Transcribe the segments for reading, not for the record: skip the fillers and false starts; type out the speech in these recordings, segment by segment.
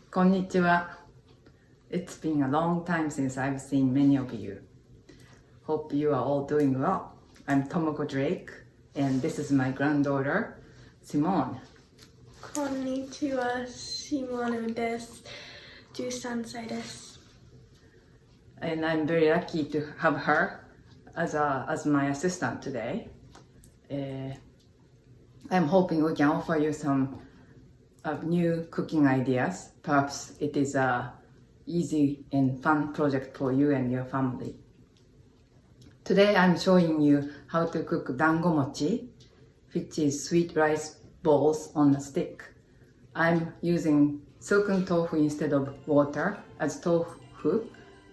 Konnichiwa. It's been a long time since I've seen many of you. Hope you are all doing well. I'm Tomoko Drake, and this is my granddaughter, Simone. Konnichiwa, Shimonu desu. 13歳です。 And I'm very lucky to have her as my assistant today. I'm hoping we can offer you some new cooking ideas. Perhaps it is a easy and fun project for you and your family. Today I'm showing you how to cook dango mochi, which is sweet rice balls on a stick. I'm using silken tofu instead of water, as tofu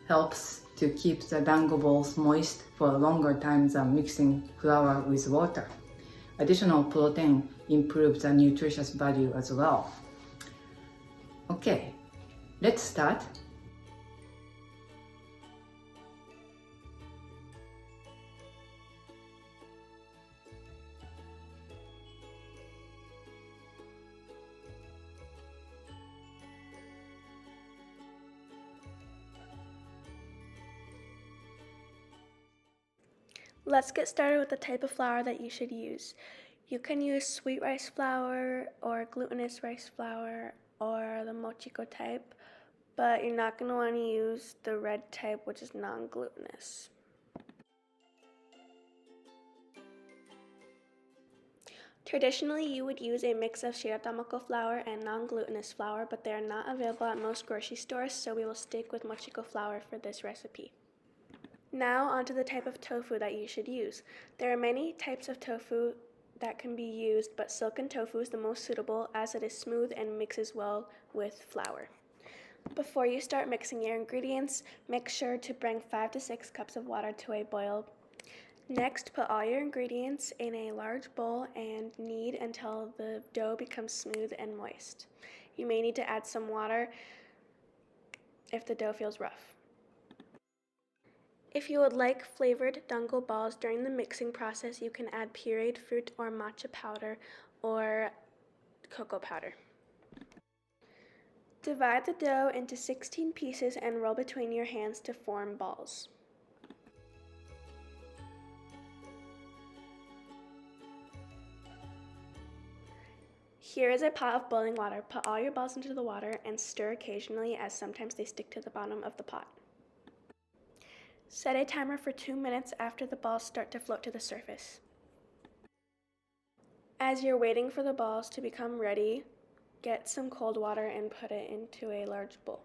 helps to keep the dango balls moist for a longer time than mixing flour with water. Additional protein improves the nutritious value as well. Okay, let's start. Let's get started with the type of flour that you should use. You can use sweet rice flour or glutinous rice flour or the mochiko type, but you're not going to want to use the red type, which is non-glutinous. Traditionally, you would use a mix of shiro flour and non-glutinous flour, but they are not available at most grocery stores, so we will stick with mochiko flour for this recipe. Now onto the type of tofu that you should use. There are many types of tofu that can be used, but silken tofu is the most suitable as it is smooth and mixes well with flour. Before you start mixing your ingredients, make sure to bring 5 to 6 cups of water to a boil. Next, put all your ingredients in a large bowl and knead until the dough becomes smooth and moist. You may need to add some water if the dough feels rough. If you would like flavored dango balls during the mixing process, you can add pureed fruit or matcha powder or cocoa powder. Divide the dough into 16 pieces and roll between your hands to form balls. Here is a pot of boiling water. Put all your balls into the water and stir occasionally, as sometimes they stick to the bottom of the pot. Set a timer for 2 minutes after the balls start to float to the surface. As you're waiting for the balls to become ready, get some cold water and put it into a large bowl.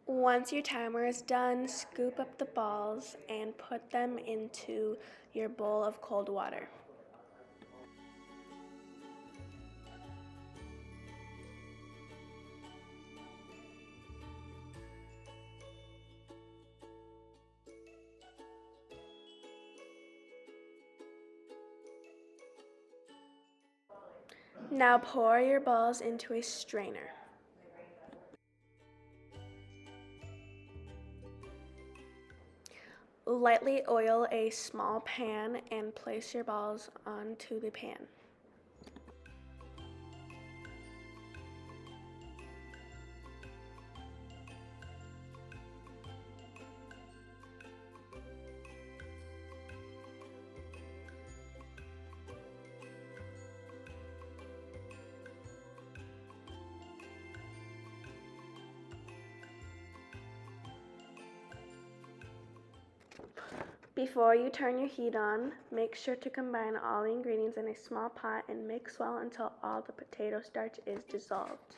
Once your timer is done, scoop up the balls and put them into your bowl of cold water. Now pour your balls into a strainer. Lightly oil a small pan and place your balls onto the pan. Before you turn your heat on, make sure to combine all the ingredients in a small pot and mix well until all the potato starch is dissolved.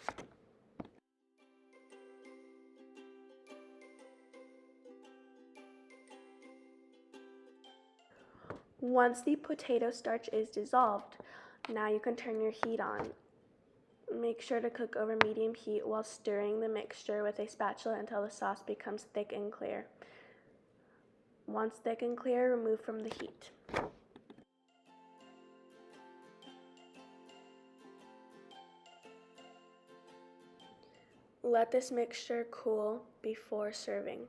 Once the potato starch is dissolved, now you can turn your heat on. Make sure to cook over medium heat while stirring the mixture with a spatula until the sauce becomes thick and clear. Once thick and clear, remove from the heat. Let this mixture cool before serving.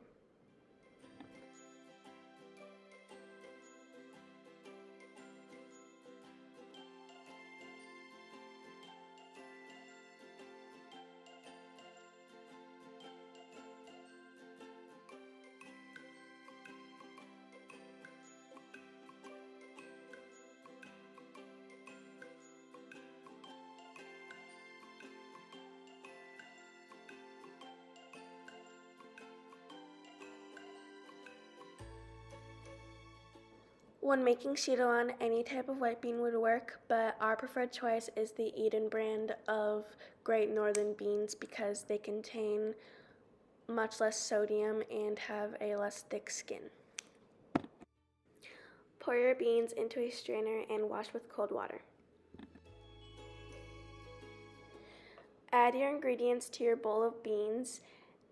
When making shiro-an, any type of white bean would work, but our preferred choice is the Eden brand of Great Northern beans because they contain much less sodium and have a less thick skin. Pour your beans into a strainer and wash with cold water. Add your ingredients to your bowl of beans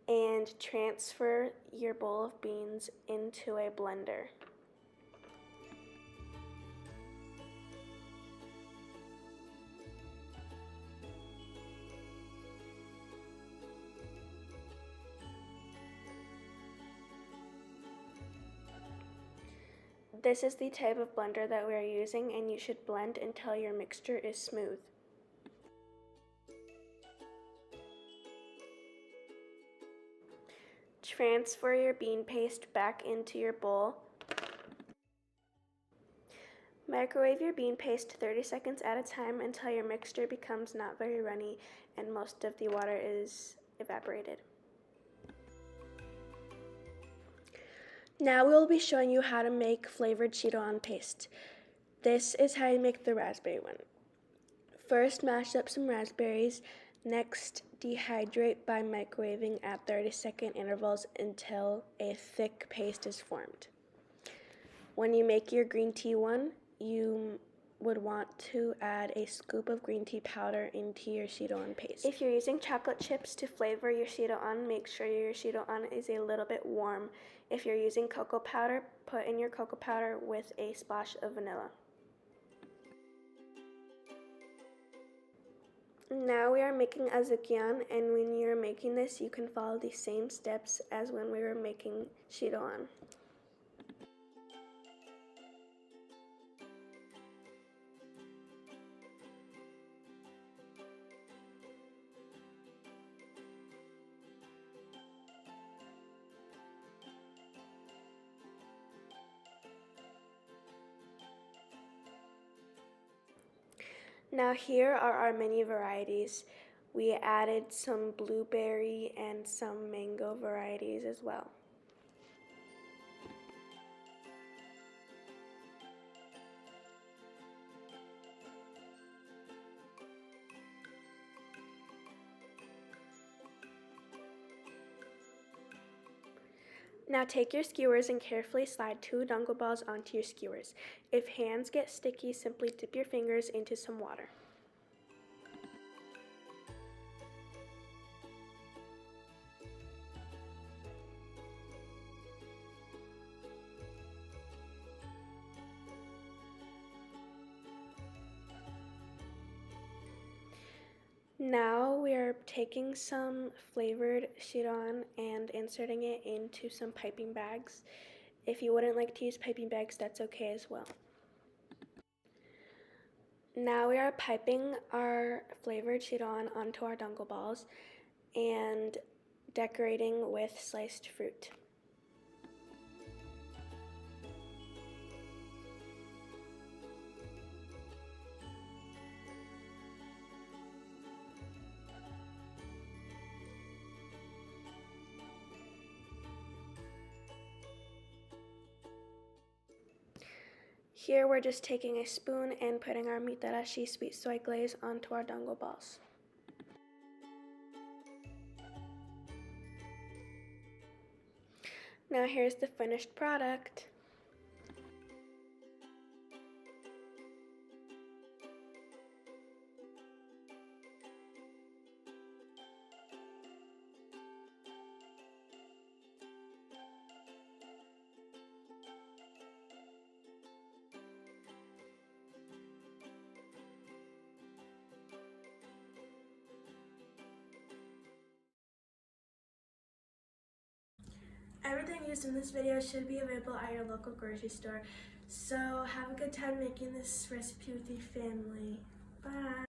and transfer your bowl of beans into a blender. This is the type of blender that we are using, and you should blend until your mixture is smooth. Transfer your bean paste back into your bowl. Microwave your bean paste 30 seconds at a time until your mixture becomes not very runny and most of the water is evaporated. Now we will be showing you how to make flavored shiro-an paste. This is how you make the raspberry one. First, mash up some raspberries. Next, dehydrate by microwaving at 30-second intervals until a thick paste is formed. When you make your green tea one, you would want to add a scoop of green tea powder into your shiro-an paste. If you're using chocolate chips to flavor your shiro-an, make sure your shiro-an is a little bit warm. If you're using cocoa powder, put in your cocoa powder with a splash of vanilla. Now we are making azukian, and when you're making this, you can follow the same steps as when we were making shiro-an. Now here are our many varieties. We added some blueberry and some mango varieties as well. Now take your skewers and carefully slide 2 dango balls onto your skewers. If hands get sticky, simply dip your fingers into some water. Now we are taking some flavored shiro-an and inserting it into some piping bags. If you wouldn't like to use piping bags, that's okay as well. Now we are piping our flavored shiro-an onto our dango balls and decorating with sliced fruit. Here we're just taking a spoon and putting our mitarashi sweet soy glaze onto our dango balls. Now here's the finished product. Everything used in this video should be available at your local grocery store. So have a good time making this recipe with your family. Bye!